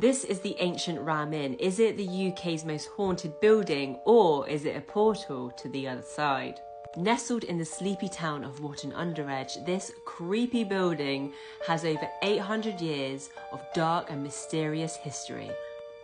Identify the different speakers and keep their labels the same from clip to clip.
Speaker 1: This is the ancient Ram Inn. Is it the UK's most haunted building, or is it a portal to the other side? Nestled in the sleepy town of Watton-under-Edge, this creepy building has over 800 years of dark and mysterious history.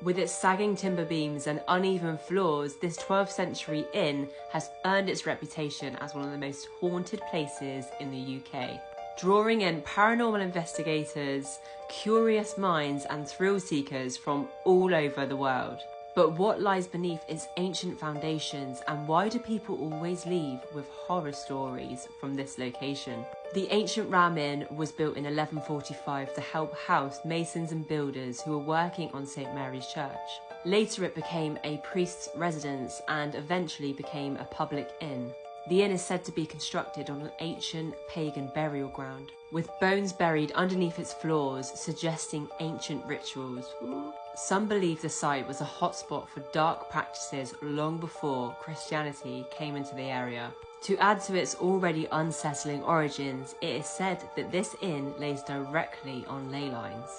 Speaker 1: With its sagging timber beams and uneven floors, this 12th century inn has earned its reputation as one of the most haunted places in the UK, drawing in paranormal investigators, curious minds and thrill seekers from all over the world. But what lies beneath its ancient foundations, and why do people always leave with horror stories from this location? The ancient Ram Inn was built in 1145 to help house masons and builders who were working on St Mary's Church. Later it became a priest's residence and eventually became a public inn. The inn is said to be constructed on an ancient pagan burial ground, with bones buried underneath its floors, suggesting ancient rituals. Some believe the site was a hotspot for dark practices long before Christianity came into the area. To add to its already unsettling origins, it is said that this inn lays directly on ley lines.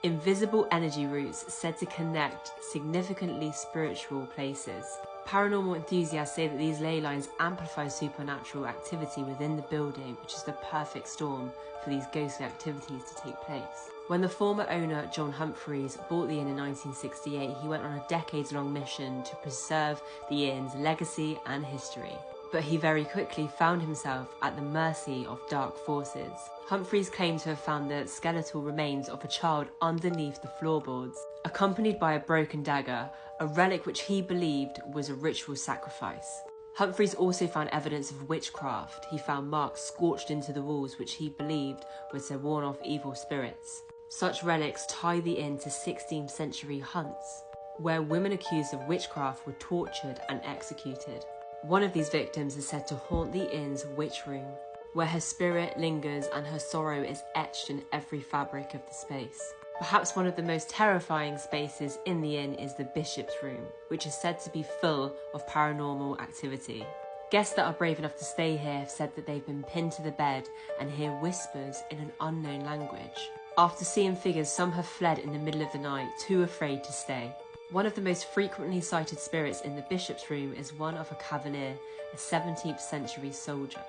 Speaker 1: Invisible energy routes said to connect significantly spiritual places. Paranormal enthusiasts say that these ley lines amplify supernatural activity within the building, which is the perfect storm for these ghostly activities to take place. When the former owner, John Humphreys, bought the inn in 1968, he went on a decades-long mission to preserve the inn's legacy and history. But he very quickly found himself at the mercy of dark forces. Humphreys claimed to have found the skeletal remains of a child underneath the floorboards, accompanied by a broken dagger, a relic which he believed was a ritual sacrifice. Humphreys also found evidence of witchcraft. He found marks scorched into the walls which he believed were to warn off evil spirits. Such relics tie the inn to 16th century hunts, where women accused of witchcraft were tortured and executed. One of these victims is said to haunt the inn's witch room, where her spirit lingers and her sorrow is etched in every fabric of the space. Perhaps one of the most terrifying spaces in the inn is the Bishop's Room, which is said to be full of paranormal activity. Guests that are brave enough to stay here have said that they've been pinned to the bed and hear whispers in an unknown language. After seeing figures, some have fled in the middle of the night, too afraid to stay. One of the most frequently sighted spirits in the Bishop's Room is one of a cavalier, a 17th century soldier,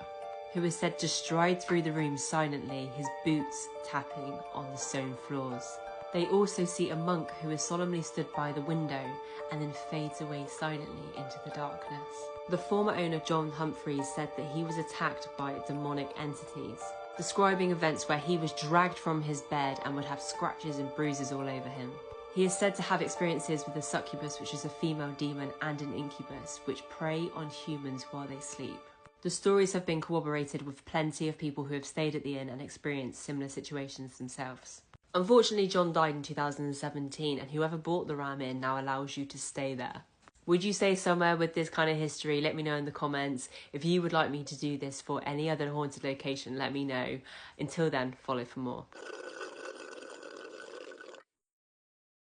Speaker 1: who is said to stride through the room silently, his boots tapping on the stone floors. They also see a monk who is solemnly stood by the window and then fades away silently into the darkness. The former owner, John Humphreys, said that he was attacked by demonic entities, describing events where he was dragged from his bed and would have scratches and bruises all over him. He is said to have experiences with a succubus, which is a female demon, and an incubus, which prey on humans while they sleep. The stories have been corroborated with plenty of people who have stayed at the inn and experienced similar situations themselves. Unfortunately, John died in 2017, and whoever bought the Ram Inn now allows you to stay there. Would you stay somewhere with this kind of history? Let me know in the comments. If you would like me to do this for any other haunted location, let me know. Until then, follow for more.